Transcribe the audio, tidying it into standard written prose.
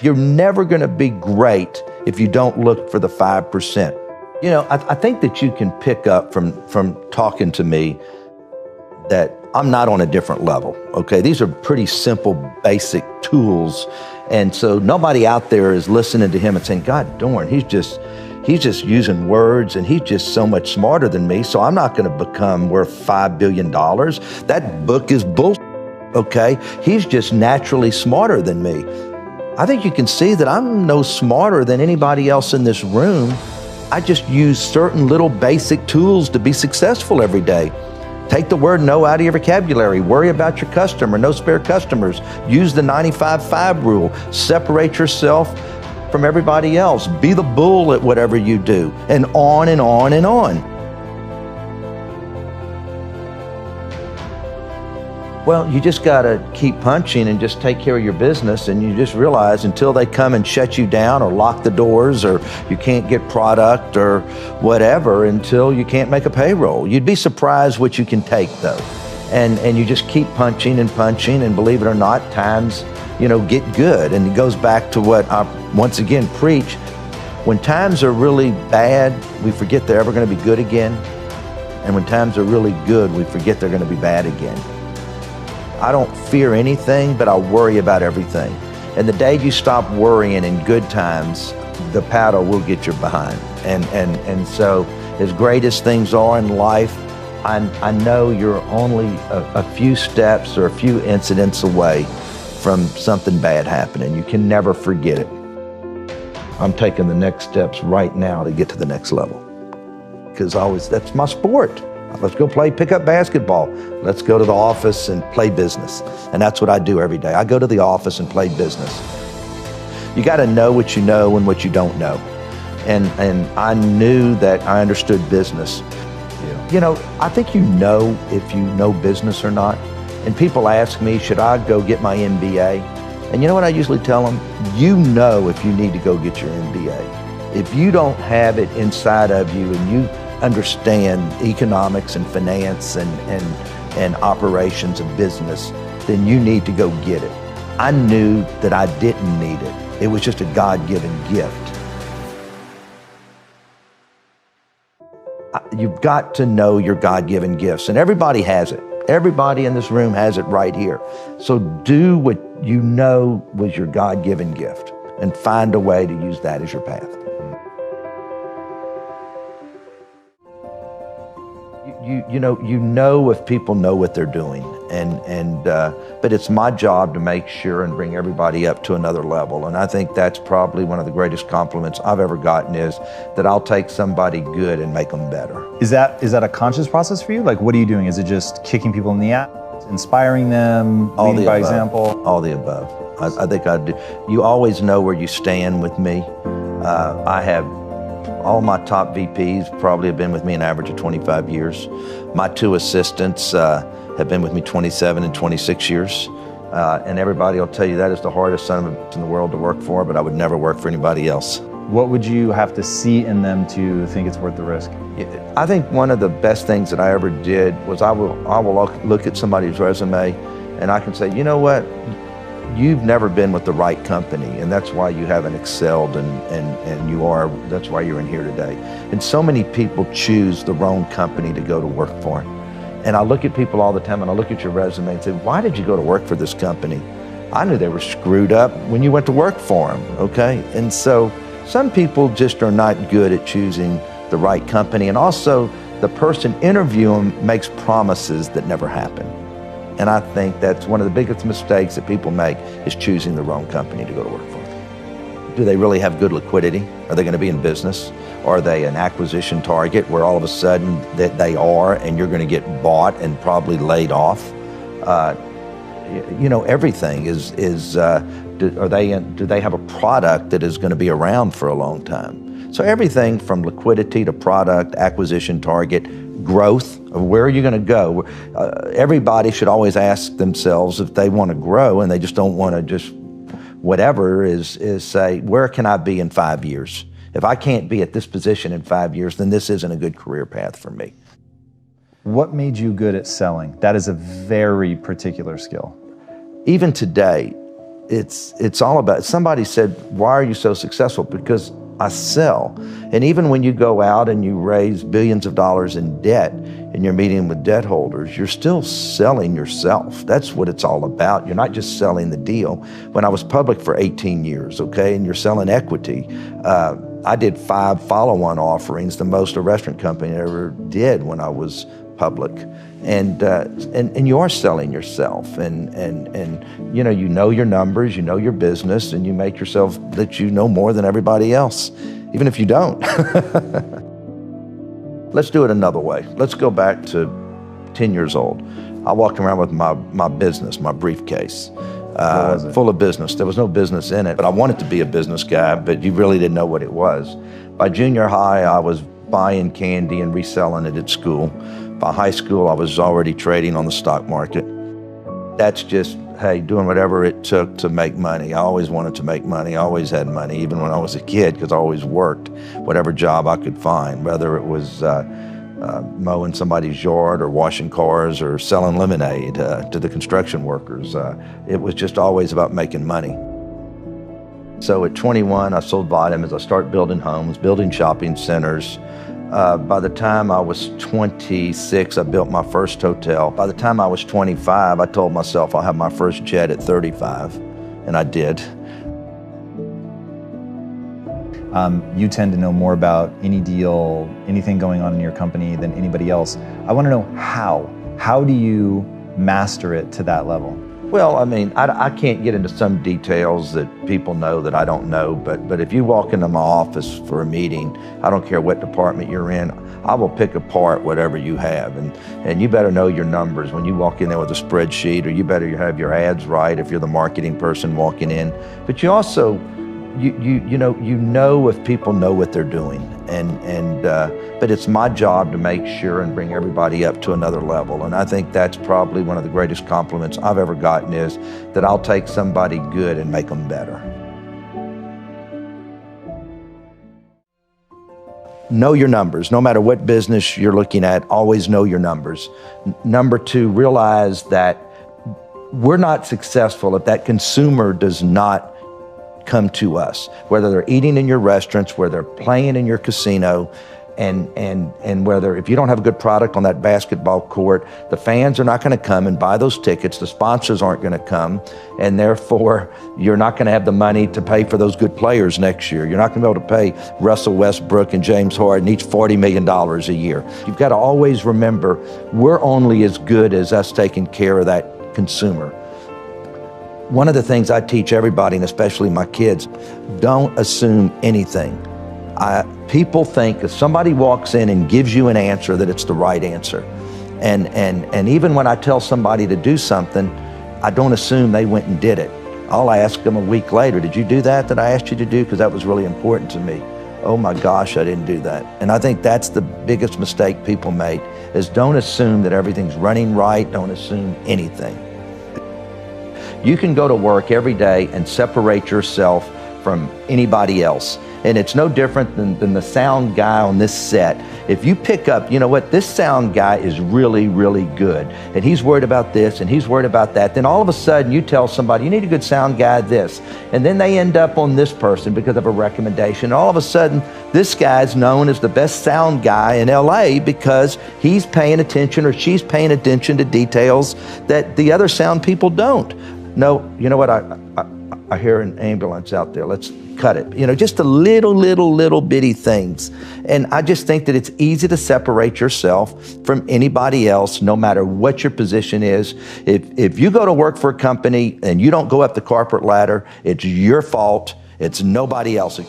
You're never gonna be great if you don't look for the 5%. You know, I think that you can pick up from talking to me that I'm not on a different level, okay? These are pretty simple, basic tools. And so nobody out there is listening to him and saying, God darn, he's just using words and he's just so much smarter than me, so I'm not gonna become worth $5 billion. That book is bullshit, okay? He's just naturally smarter than me. I think you can see that I'm no smarter than anybody else in this room. I just use certain little basic tools to be successful every day. Take the word no out of your vocabulary. Worry about your customer, no spare customers. Use the 95-5 rule. Separate yourself from everybody else. Be the bull at whatever you do, and on and on and on. Well, you just gotta keep punching and just take care of your business, and you just realize until they come and shut you down or lock the doors or you can't get product or whatever, until you can't make a payroll. You'd be surprised what you can take though. And you just keep punching and punching, and believe it or not, times, get good. And it goes back to what I once again preach. When times are really bad, we forget they're ever gonna be good again. And when times are really good, we forget they're gonna be bad again. I don't fear anything, but I worry about everything. And the day you stop worrying in good times, the paddle will get your behind. And so as great as things are in life, I know you're only a few steps or a few incidents away from something bad happening. You can never forget it. I'm taking the next steps right now to get to the next level. Because that's my sport. Let's go pick up basketball. Let's go to the office and play business. And that's what I do every day. I go to the office and play business. You gotta know what you know and what you don't know. And I knew that I understood business. Yeah. I think you know if you know business or not. And people ask me, should I go get my MBA? And you know what I usually tell them? You know if you need to go get your MBA. If you don't have it inside of you and you understand economics and finance and operations of business, then you need to go get it. I knew that I didn't need it. It was just a God-given gift. You've got to know your God-given gifts, and everybody has it. Everybody in this room has it right here. So do what you know was your God-given gift and find a way to use that as your path. You know if people know what they're doing, but it's my job to make sure and bring everybody up to another level. And I think that's probably one of the greatest compliments I've ever gotten, is that I'll take somebody good and make them better. Is that a conscious process for you? Like, what are you doing? Is it just kicking people in the ass, inspiring them, leading by example? All the above. I think I do. You always know where you stand with me. I have all my top VPs probably have been with me an average of 25 years. My two assistants have been with me 27 and 26 years. And everybody will tell you that is the hardest son of a bitch in the world to work for, but I would never work for anybody else. What would you have to see in them to think it's worth the risk? I think one of the best things that I ever did was I will look at somebody's resume and I can say, you know what? You've never been with the right company, and that's why you haven't excelled, and that's why you're in here today. And so many people choose the wrong company to go to work for. And I look at people all the time, and I look at your resume and say, why did you go to work for this company? I knew they were screwed up when you went to work for them, okay? And so some people just are not good at choosing the right company, and also the person interviewing makes promises that never happen. And I think that's one of the biggest mistakes that people make, is choosing the wrong company to go to work for. Do they really have good liquidity? Are they going to be in business? Are they an acquisition target where all of a sudden that they are and you're going to get bought and probably laid off? Everything is do they have a product that is going to be around for a long time? So everything from liquidity to product, acquisition target, growth, of where are you going to go? Everybody should always ask themselves if they want to grow, and they just don't want to just whatever, is say, where can I be in 5 years? If I can't be at this position in 5 years, then this isn't a good career path for me. What made you good at selling? That is a very particular skill. Even today, it's all about, somebody said, why are you so successful? Because I sell. And even when you go out and you raise billions of dollars in debt and you're meeting with debt holders, you're still selling yourself. That's what it's all about. You're not just selling the deal. When I was public for 18 years, okay, and you're selling equity, I did 5 follow-on offerings, the most a restaurant company ever did when I was public. And you are selling yourself, and you know your numbers, you know your business, and you make yourself that you know more than everybody else, even if you don't. Let's do it another way. Let's go back to 10 years old. I walked around with my business, my briefcase, full of business. There was no business in it, but I wanted to be a business guy, but you really didn't know what it was. By junior high, I was buying candy and reselling it at school. By high school, I was already trading on the stock market. That's just, hey, doing whatever it took to make money. I always wanted to make money. I always had money, even when I was a kid, because I always worked whatever job I could find, whether it was mowing somebody's yard or washing cars or selling lemonade to the construction workers. It was just always about making money. So at 21, I sold vitamins. I started building homes, building shopping centers. By the time I was 26, I built my first hotel. By the time I was 25, I told myself I'll have my first jet at 35, and I did. You tend to know more about any deal, anything going on in your company than anybody else. I want to know how. How do you master it to that level? Well, I mean, I can't get into some details that people know that I don't know, but if you walk into my office for a meeting, I don't care what department you're in, I will pick apart whatever you have. And you better know your numbers when you walk in there with a spreadsheet, or you better have your ads right if you're the marketing person walking in. But you also, you know if people know what they're doing. But it's my job to make sure and bring everybody up to another level. And I think that's probably one of the greatest compliments I've ever gotten, is that I'll take somebody good and make them better. Know your numbers. No matter what business you're looking at, always know your numbers. Number 2, realize that we're not successful if that consumer does not come to us, whether they're eating in your restaurants, whether they're playing in your casino, and whether, if you don't have a good product on that basketball court, the fans are not going to come and buy those tickets, the sponsors aren't going to come, and therefore you're not going to have the money to pay for those good players next year. You're not going to be able to pay Russell Westbrook and James Harden each $40 million a year. You've got to always remember, we're only as good as us taking care of that consumer. One of the things I teach everybody, and especially my kids, don't assume anything. People think if somebody walks in and gives you an answer, that it's the right answer. And even when I tell somebody to do something, I don't assume they went and did it. I'll ask them a week later, did you do that I asked you to do? Because that was really important to me. Oh my gosh, I didn't do that. And I think that's the biggest mistake people make, is don't assume that everything's running right, don't assume anything. You can go to work every day and separate yourself from anybody else. And it's no different than the sound guy on this set. If you pick up, you know what, this sound guy is really, really good, and he's worried about this and he's worried about that, then all of a sudden you tell somebody, you need a good sound guy this, and then they end up on this person because of a recommendation. And all of a sudden, this guy's known as the best sound guy in LA because he's paying attention, or she's paying attention to details that the other sound people don't. No, you know what, I hear an ambulance out there, let's cut it. You know, just the little bitty things. And I just think that it's easy to separate yourself from anybody else, no matter what your position is. If you go to work for a company and you don't go up the corporate ladder, it's your fault, it's nobody else's.